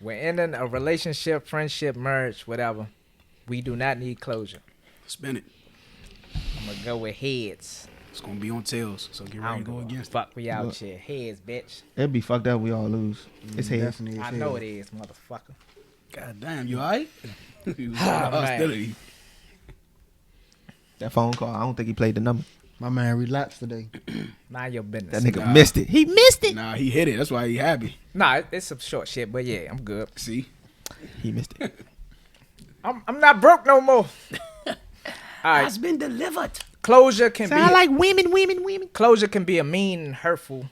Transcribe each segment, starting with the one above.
We're ending a relationship, friendship, marriage, whatever. We do not need closure. Spin it. I'm gonna go with heads. It's gonna be on tails, so get ready to go against Fuck, we out Look. here. Heads, bitch. It'd be fucked up. We all lose. It's heads. Definitely is I know it is, motherfucker. it. God damn, you alright? You was Oh, talking man. hostility. That phone call. I don't think he played the number. My man relapsed today. Mind your business. That nigga Nah. missed it. He missed it. Nah, he hit it. That's why he happy. Nah, it's some short shit, but yeah, I'm good. See? He missed it. I'm not broke no more. All right, been delivered. closure can be women. closure can be a mean and hurtful.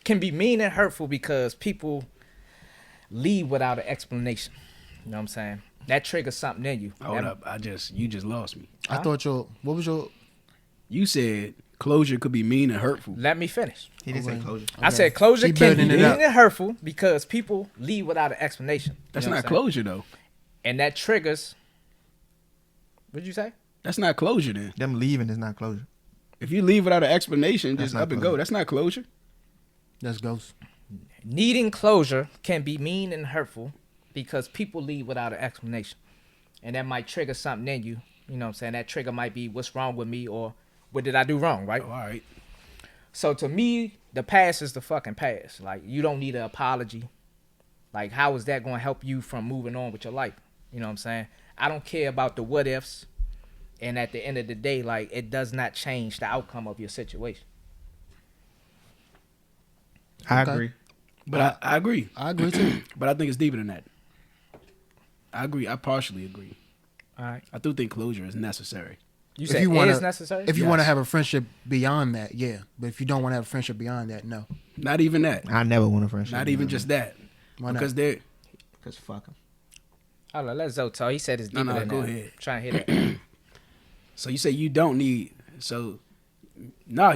Can be mean and hurtful because people leave without an explanation. You know what I'm saying? That triggers something in you. Hold That- up. You just lost me. I thought what was your? You said closure could be mean and hurtful. Let me finish. He didn't say Okay. closure. I said closure He can be building mean it up. and hurtful because people leave without an explanation. You That's know what not I'm saying? closure though. And that triggers. What'd you say? That's not closure then. Them leaving is not closure. If you leave without an explanation, That's just not up and closure. go. That's not closure. That's ghost. Needing closure can be mean and hurtful because people leave without an explanation. And that might trigger something in you. You know what I'm saying? That trigger might be what's wrong with me or what did I do wrong, right? Oh, all right. So to me, the past is the fucking past. Like, you don't need an apology. Like, how is that going to help you from moving on with your life? You know what I'm saying? I don't care about the what ifs. And at the end of the day, like, it does not change the outcome of your situation. I Okay. agree. But I agree. I agree too. But I think it's deeper than that. I agree. I partially agree. All right. I do think closure is necessary. You If said you it wanna- is necessary? If you Yes. want to have a friendship beyond that, yeah. But if you don't want to have a friendship beyond that, no. Not even that. I never want a friendship. Not even just that. Why not? Because they're Because fuck him. Hold on, let Zoe talk. He said it's No, deeper no, than go that. ahead. Trying to hear that. so you say you don't need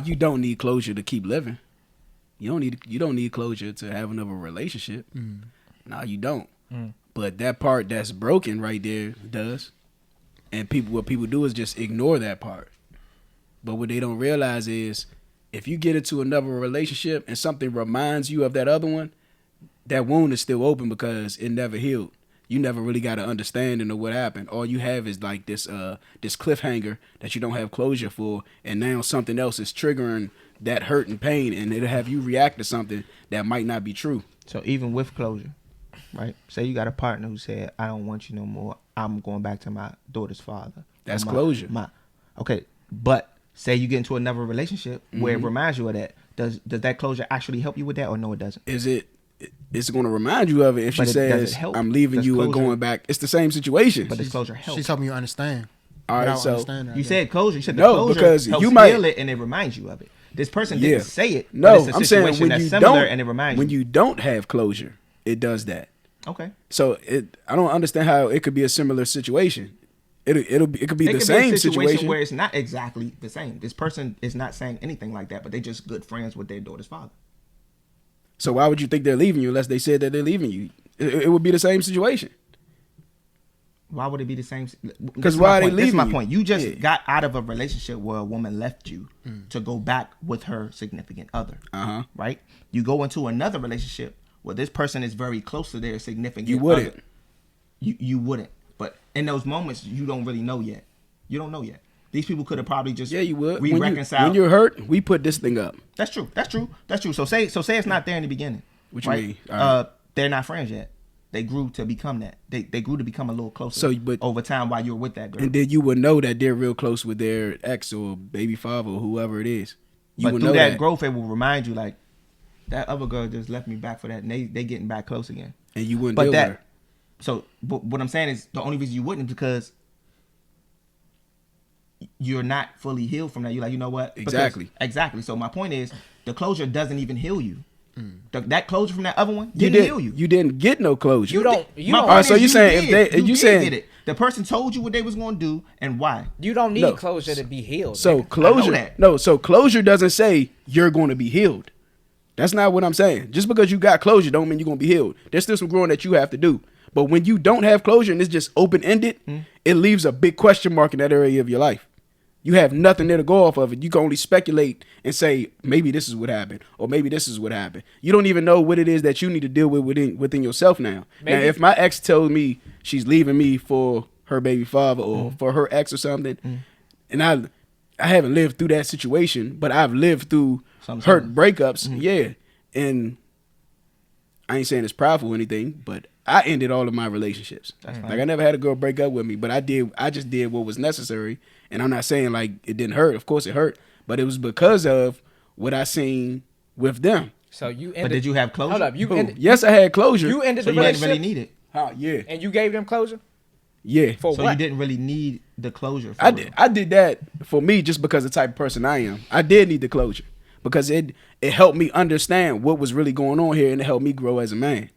you don't need closure to keep living. You don't need closure to have another relationship. No, you don't. But that part that's broken right there does. And what people do is just ignore that part. But what they don't realize is if you get into another relationship and something reminds you of that other one, that wound is still open because it never healed. You never really got an understanding of what happened. All you have is like this cliffhanger that you don't have closure for, and now something else is triggering that hurt and pain, and it'll have you react to something that might not be true. So even with closure, right? Say you got a partner who said, "I don't want you no more. I'm going back to my daughter's father." That's Or closure. Okay, but say you get into another relationship where it reminds you of that. Does that closure actually help you with that, or no, it doesn't? It's going to remind you of it if she But does it says, help? "I'm leaving Does you and closure- going back." It's the same situation. But does closure help? She's helping you understand. All right, Without so understanding, I You guess. said closure. You said the No, closure because helps you might- heal it and it reminds you of it. This person Yeah. didn't say it. no, but it's a I'm saying situation when that's you similar don't and it reminds when you. you don't have closure, it does that. Okay. So I don't understand how it could be a similar situation. It could be It the could be a same situation situation. where it's not exactly the same. This person is not saying anything like that, but they just good friends with their daughter's father. So why would you think they're leaving you unless they said that they're leaving you? It would be the same situation. Why would it be the same? 'Cause why are they This is my leaving you? point. You just Yeah. got out of a relationship where a woman left you to go back with her significant other. Right? You go into another relationship where this person is very close to their significant You wouldn't. other. You wouldn't. But in those moments, you don't really know yet. You don't know yet. These people could have probably just Yeah, you would. re-reconciled. When you're hurt, we put this thing up. That's true. That's true. That's true. So say it's not there in the beginning. What you right? mean? All right. They're not friends yet. They grew to become that. They grew to become a little closer. So, but- over time, while you were with that girl, And then you would know that they're real close with their ex or baby father or whoever it is. You but would through know that, that. growth, it will remind you like that other girl just left me back for that, and they getting back close again. And you wouldn't But deal that, with her. so but what I'm saying is the only reason you wouldn't is because you're not fully healed from that. You're like, you know what? Exactly. So my point is, the closure doesn't even heal you. That closure from that other one didn't heal you. You didn't get no closure. You don't. You My don't. point so is you saying if did. they- you did saying- get it. The person told you what they was going to do and why. You don't need No. closure to be healed. So nigga. closure. that. No, so closure doesn't say you're going to be healed. That's not what I'm saying. Just because you got closure don't mean you're going to be healed. There's still some growing that you have to do. But when you don't have closure and it's just open-ended, it leaves a big question mark in that area of your life. You have nothing there to go off of it. You can only speculate and say, maybe this is what happened, or maybe this is what happened. You don't even know what it is that you need to deal with within yourself now. Maybe. Now, if my ex tells me she's leaving me for her baby father or for her ex or something, and I haven't lived through that situation, but I've lived through hurt breakups, yeah. And I ain't saying it's prideful or anything, but I ended all of my relationships. Like I never had a girl break up with me, but I just did what was necessary. And I'm not saying like it didn't hurt. Of course it hurt, but it was because of what I seen with them. So you ended. But did you have closure? Hold up, you ended. Yes, I had closure. You ended So the you didn't relationship. really need it. Yeah. And you gave them closure. Yeah. For So what? you didn't really need the closure. For I did that for me just because of the type of person I am. I did need the closure because it helped me understand what was really going on here and it helped me grow as a man.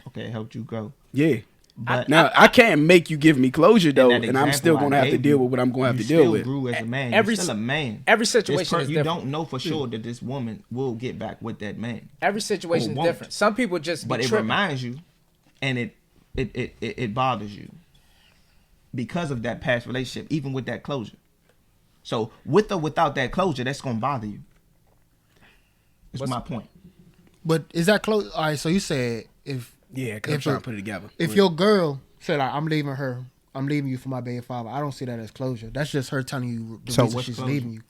Okay, it helped you grow. Yeah. But Now I can't make you give me closure though, that and I'm still example gonna I have to gave deal you, with what I'm gonna have you to deal still with. grew as a man. Every You're still a man. Every situation is You different. don't know for sure that this woman will get back with that man. Every situation Or is won't. different. Some people just But be it tripping. reminds you, and it bothers you because of that past relationship, even with that closure. So with or without that closure, that's gonna bother you. That's my point. But is that close? All right. So you said if Yeah, because I'm if trying your- to put it together. if your girl said like, I'm leaving her, I'm leaving you for my baby father, I don't see that as closure. That's just her telling you the So reason what's she's closure? leaving you.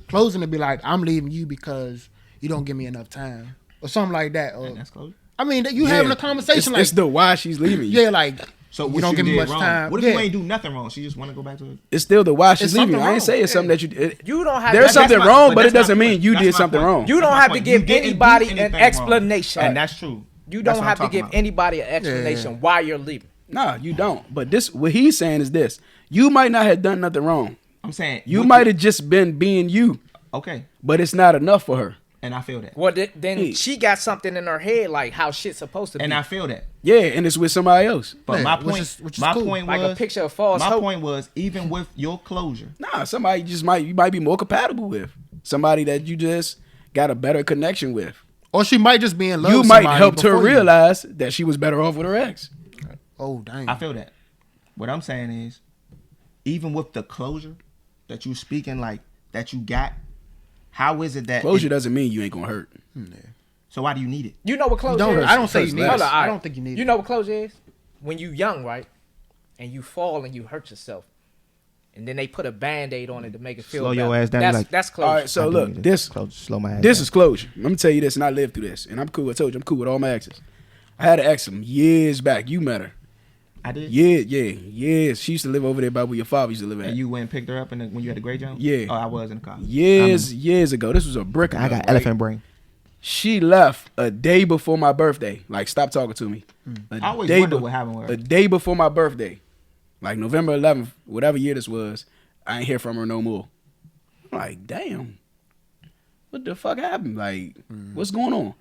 Closing to be like, I'm leaving you because you don't give me enough time or something like that. Or And that's closure. I mean, you having a conversation It's like the why she's leaving you. yeah, like So you what don't give me did much wrong? time. What if yeah. you ain't do nothing wrong? She just want to go back to it. It's still the why she's It's leaving you. something I ain't wrong. saying something that you. You don't have. There's to, something my- wrong, but that's it doesn't my mean point. you That's did my something point. wrong. You don't That's my have to point. give You didn't do anybody an anything wrong. explanation. And that's true. You That's don't what have I'm to give talking about. anybody an explanation why you're leaving. Nah, you don't. But this, what he's saying is this: you might not have done nothing wrong. I'm saying You what might have just been being you, Okay, but it's not enough for her. and I feel that. Well, then Yeah. she got something in her head like how shit's supposed to be. And I feel that. Yeah, and it's with somebody else. But Yeah, my which point, is my cool. point Like was a picture of false My hope. point was even with your closure. Nah, somebody you might be more compatible with. Somebody that you just got a better connection with. Or she might just be in love. You with might somebody help her before you. realize that she was better off with her ex. Oh dang! I feel that. What I'm saying is, even with the closure that you speaking like that you got, how is it that Closure doesn't mean you ain't gonna hurt. So why do you need it? You know what closure Don't, is? I don't say you First need. less. It. Hold on, I don't think you need. You it. know what closure is? When you young, right? And you fall and you hurt yourself. And then they put a Band-Aid on it to make it feel Slow better. your ass down, That's, like- that's closure. All right, so look, this Slow my ass this down. is closure. Let me tell you this, and I lived through this, and I'm cool. I told you I'm cool with all my exes. I had an ex some years back. You met her. I did. Yeah. She used to live over there by where your father used to live at. And you went and picked her up when you had the gray jump? Yeah. Oh, I was in the car. Years ago. This was a brick. I got right? elephant brain. She left a day before my birthday. Like, stop talking to me. A I always day wonder be- what happened with her. A day before my birthday, like November 11th, whatever year this was, I ain't hear from her no more. I'm like, damn, what the fuck happened? Like, what's going on?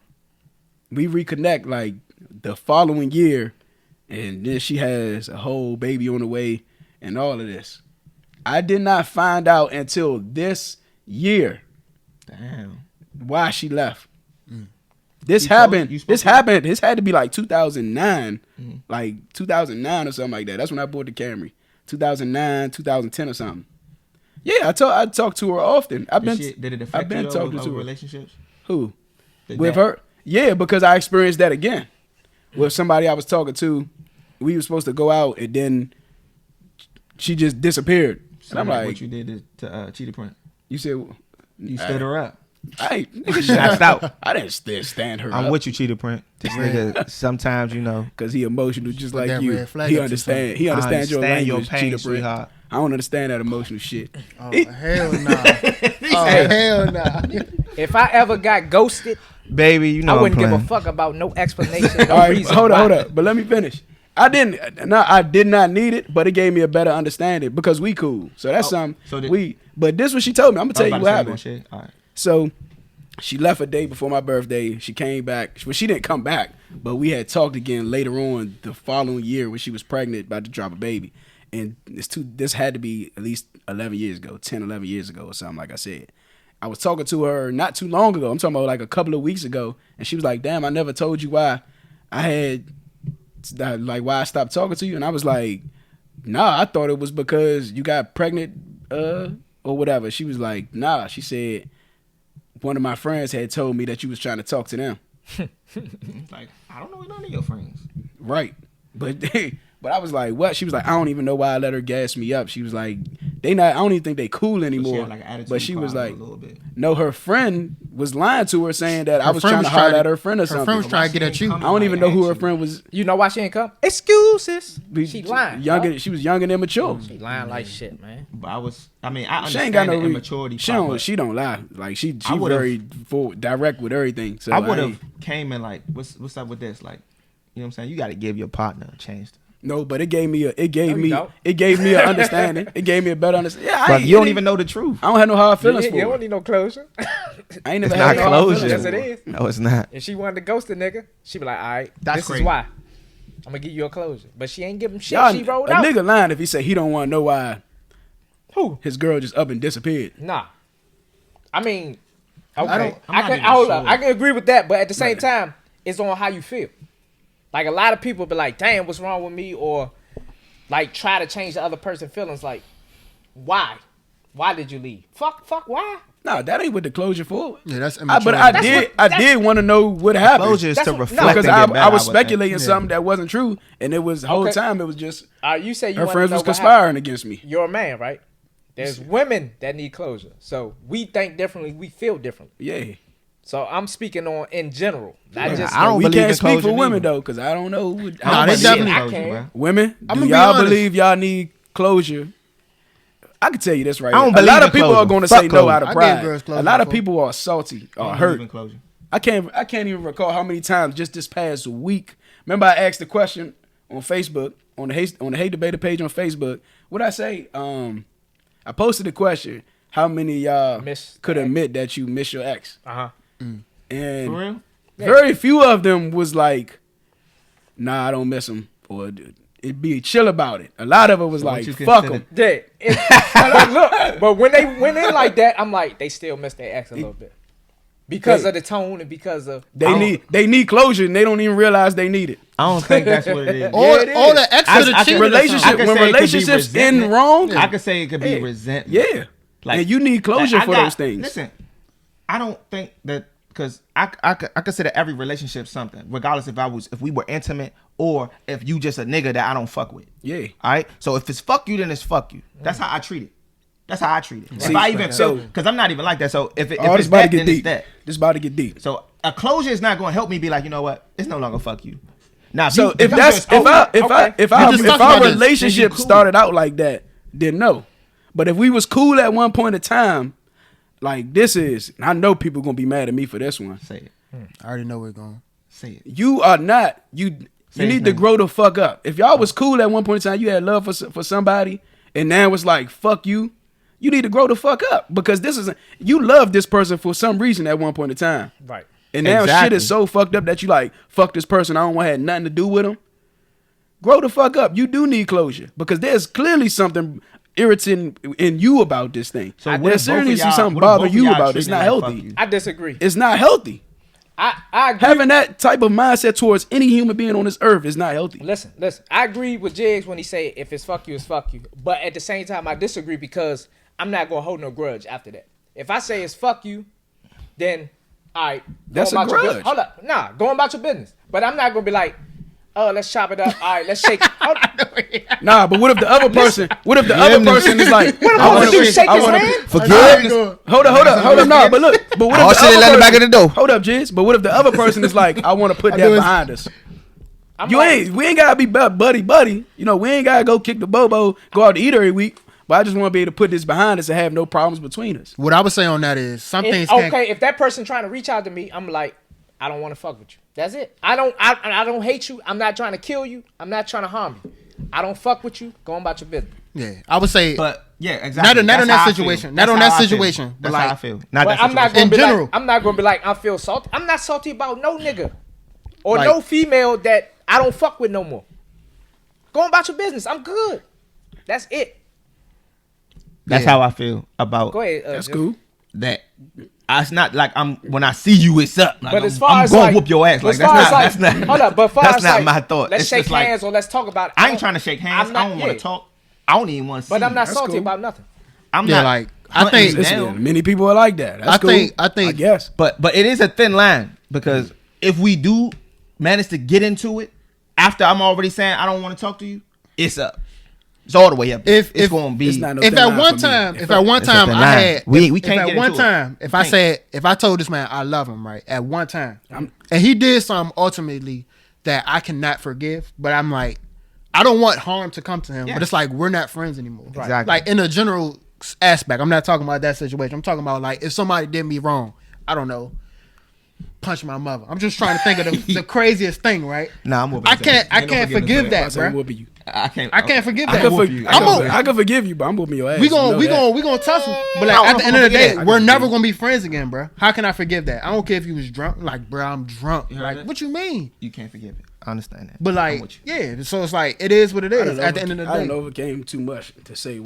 We reconnect like the following year, and then she has a whole baby on the way and all of this. I did not find out until this year Damn. why she left. This You told- happened. you spoke This to her? happened. This had to be like 2009, like 2009 or something like that. That's when I bought the Camry. 2009, 2010 or something. Yeah, I talk to her often. Did it affect I've been you talking with to her. relationships? Who? Did With that- her? Yeah, because I experienced that again. With somebody I was talking to. We were supposed to go out, and then she just disappeared. So And I'm like, what you did to Cheetah Print? you said, You stood her up. I ain't, nigga, shut out. I didn't stand her I'm up. with you, Cheetah Print. This nigga, sometimes, you know. Cause he emotional just like that you. red flag He up to understand. something. He I understand your understand your language, pain, Cheetah Print. sweetheart. I don't understand that emotional shit. Oh hell no! Oh hell no! If I ever got ghosted, Baby, you know I wouldn't I'm give a playing. fuck about no explanation, no All right, reason. hold why. up. But let me finish. I did not need it, but it gave me a better understanding because we cool. So that's something but this what she told me. I'm gonna tell you what happened. Shit. All right. So she left a day before my birthday. She came back. Well, she didn't come back, but we had talked again later on the following year when she was pregnant, about to drop a baby. And this had to be at least 11 years ago, 10, 11 years ago or something, like I said. I was talking to her not too long ago. I'm talking about like a couple of weeks ago. And she was like, damn, I never told you why why I stopped talking to you. And I was like, nah, I thought it was because you got pregnant or whatever. She was like, nah. She said one of my friends had told me that you was trying to talk to them. Like, I don't know none of your friends. Right. But I was like, what? She was like, I don't even know why I let her gas me up. She was like, I don't even think they cool anymore. She had like an attitude but she was like, a little bit. no, her friend was lying to her saying that I was trying to holler at her friend or something. Her friend was trying to get at you. I don't even know who her friend was. You know why she ain't come? Excuses. She lying. She was young and immature. She lying like shit, man. But I She understand ain't got no the immaturity. She don't lie. Like she very direct with everything. So I would have came in like, what's up with this? Like, you know what I'm saying? You got to give your partner a chance. No, but it gave me an understanding. It gave me a better understanding. Yeah, But you don't even know the truth. I don't have no hard feelings for You don't her. need no closure. I ain't never It's had not no hard closure. feelings Yes, for it her. is. No, it's not. If she wanted to ghost a nigga, she be like, all right, That's this crazy. is why. I'm gonna give you a closure. But she ain't give him shit. Y'all, She rolled a out. nigga lying if he say he don't want to know why Who? his girl just up and disappeared. Nah. I mean, okay. I'm not I can even hold sure. up. I can agree with that, but at the same time, it's on how you feel. Like a lot of people be like, damn, what's wrong with me? Or like try to change the other person's feelings. Like, why? Why did you leave? Fuck, why? No, that ain't what the closure for. Yeah, that's But immature. I did want to know what happened. Closure is That's to what- reflect. no, Because and get better, I was would think. speculating something that wasn't true, and it was the whole Okay. time it was just You say you her wanna friends know was what happened. conspiring against me. You're a man, right? There's women that need closure. So we think differently. We feel differently. Yeah, So I'm speaking on in general. Not Yeah, just I don't we believe can't in speak for closure women neither. though, because I don't know. Nah, they definitely- I can. Women, I'm do gonna be y'all honest. believe y'all need closure? I can tell you this right I don't here. A lot believe of in people closure. are going to Fuck say no closure. out of I gave pride. girls closure A lot of before. people are salty or I hurt. believe in closure. I can't even recall how many times just this past week. Remember, I asked the question on Facebook on the hate debater page on Facebook. What I say? I posted the question: how many of y'all Miss could the ex. admit that you miss your ex? Uh-huh. And For real? very few of them was like, "Nah, I don't miss him," or it'd be chill about it. A lot of it was So what like, you "Fuck consider- them." But look, but when they went in like that, I'm like, they still miss their ex a little bit. Because of the tone and because of They need closure and they don't even realize they need it. I don't think that's what it is. All, it all is. the ex I- of the I cheating. can- Relationship I can when say it could be relationships end resentment. wrong. I could say it could be Yeah. resentment. Yeah, Like, and you need closure like, for those things. Listen, I don't think that because I consider every relationship something, regardless if we were intimate or if you just a nigga that I don't fuck with. Yeah. All right. So if it's fuck you, then it's fuck you. That's how I treat it. That's how I treat it. See, If I even so- feel, because I'm not even like that. So if Oh, it's this about that, to get then it's deep. that. This about to get deep. So a closure is not going to help me be like, you know what? It's no longer fuck you. Now, So you if just our just talked about this. relationship Then you cool. started out like that, then no. But if we was cool at one point in time, like this is, I know people gonna be mad at me for this one. say it, I already know where it's going. say it. You are not. You Say his need to name. grow the fuck up. If y'all was cool at one point in time, you had love for somebody, and now it's like fuck you. You need to grow the fuck up because this is you love this person for some reason at one point in time, right. and now shit Exactly. is so fucked up that you like fuck this person. I don't want to have nothing to do with them. Grow the fuck up. You do need closure because there's clearly something irritating in you about this thing. So So what there's if both of seriously y'all- something what if both bothering of you y'all about it. It's treating not it like fuck healthy. you? I disagree. It's not healthy. I agree. Having that type of mindset towards any human being on this earth is not healthy. Listen. I agree with Jigs when he say if it's fuck you, it's fuck you. But at the same time, I disagree because I'm not gonna hold no grudge after that. If I say it's fuck you, then all right. That's go a about your grudge. bu- Hold up, nah, going about your business. But I'm not gonna be like, oh, let's chop it up. All right, let's shake. Hold up. Nah, but what if the other person? What if the other person is like? What am I I wanna- gonna do? Shake I his wanna- hand? Forgiveness. Hold up. Nah, but look. But what Oh, if the shit, other let him person, back in the door. Hold up, Jiz. But what if the other person is like, I want to put that do it. behind us. I'm You like, we ain't gotta be buddy. You know, we ain't gotta go kick the bobo, go out to eat every week. But I just want to be able to put this behind us and have no problems between us. What I would say on that is some things if, can't. okay, if that person trying to reach out to me, I'm like, I don't want to fuck with you. That's it. I don't hate you. I'm not trying to kill you. I'm not trying to harm you. I don't fuck with you. Go on about your business. Yeah, I would say But yeah, exactly. Not in That's that how I situation. feel. Not on That's that how I feel. situation, but That's how I like- feel. Not But that I'm not situation. gonna be general. like, I'm not gonna be like, I feel salty. I'm not salty about no nigga or Like- no female that I don't fuck with no more. Go on about your business. I'm good. That's it. That's Yeah. how I feel about Go ahead. That's Jeff. cool. that. It's not like I'm when I see you, it's up. Like, But I'm, as far I'm as gonna like, whoop your ass. Like as that's far not. as like, That's not. hold up. But far that's as not like, my thought. Let's It's shake just like, hands or let's talk about it. I ain't trying to shake hands. I'm not- I don't want yeah. to talk. I don't even want to see. But I'm not That's salty cool. about nothing. I'm Yeah, not like, I hunting think- you Listen, down. many people are like that. That's I cool. think- I guess. But it is a thin line because if we do manage to get into it after I'm already saying I don't want to talk to you, it's up. It's all the way up. If- it's if- going to be. It's not no If thin at line one for me. time, If if at one it's a time thin I line. had, We if can't at get one into it. time, if I Can't. said, if I told this man I love him, right, at one time, and he did something ultimately that I cannot forgive, but I'm like, I don't want harm to come to him, Yeah. but it's like we're not friends anymore. Exactly. Like in a general aspect, I'm not talking about that situation. I'm talking about like if somebody did me wrong, I don't know, punch my mother. I'm just trying to think of the craziest thing, right? Nah, I'm whooping I his ass. can't Ain't no forgiveness forgive for that, I said, I'm bro. whooping you. I can't forgive I that. can whoop you. I can forgive you, but I'm whooping your ass. We You know that. gonna tussle, but like No, at the end I'm of the gonna day, forget it. we're I can never forget gonna be friends again, bro. How can I forgive that? I don't care if you was drunk. Like, bro, I'm drunk. You heard Like, that? what you mean? You can't forgive it. I understand that. But I'm like, with you. yeah. So it's like it is what it I is. done At the end of the I done day, overcame too much to say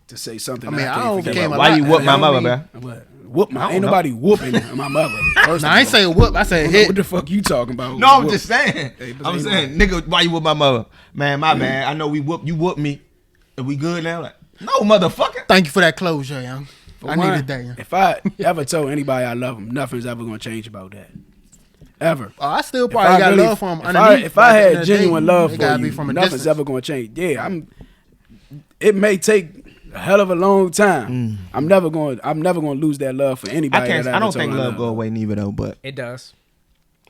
to say something. I mean, that I can't forget. overcame a Why lot. you whoop my I mother, mean- bro? What? Whoop my? I don't Ain't know. nobody whooping my mother. First Nah, I ain't of all. saying whoop. I said I don't know hit. what the fuck you talking about? No, I'm Whoop. just saying. Hey, but I'm ain't saying, nigga, why you whoop my mother? Man, my bad. I know you whooped me. Are we good now? Like, no, motherfucker. Thank you for that closure, young. For I one, needed that, young. If I ever told anybody I love them, nothing's ever gonna change about that. Ever. Oh, I still If probably I got really- love for him if underneath. if but I at the end had of the day, genuine love it for gotta you, be from a nothing's distance. ever gonna change. Yeah, it may take a hell of a long time. I'm never gonna lose that love for anybody. I that I don't ever think told I love love go them. away neither though, but It does.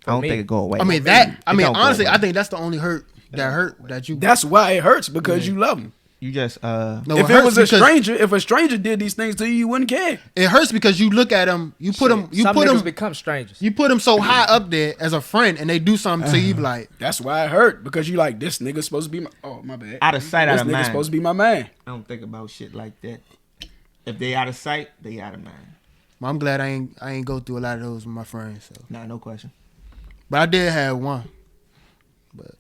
I don't me. think it go away. I mean honestly, away. I think that's the only hurt that you. That's why it hurts because you love them. You just No, If it hurts was a because- stranger, if a stranger did these things to you, you wouldn't care. it hurts because you look at him, you put him, Some niggas become strangers. you put him so high up there as a friend, and they do something to you, be like, That's why it hurt because you like this nigga's supposed to be my bad. out of sight, This out of nigga's mind. supposed to be my man. I don't think about shit like that. If they out of sight, they out of mind. well, I'm glad I ain't go through a lot of those with my friends. So, Nah, no question. but I did have one, but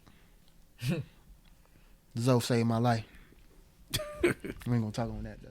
Zoe saved my life. We ain't gonna talk on that though.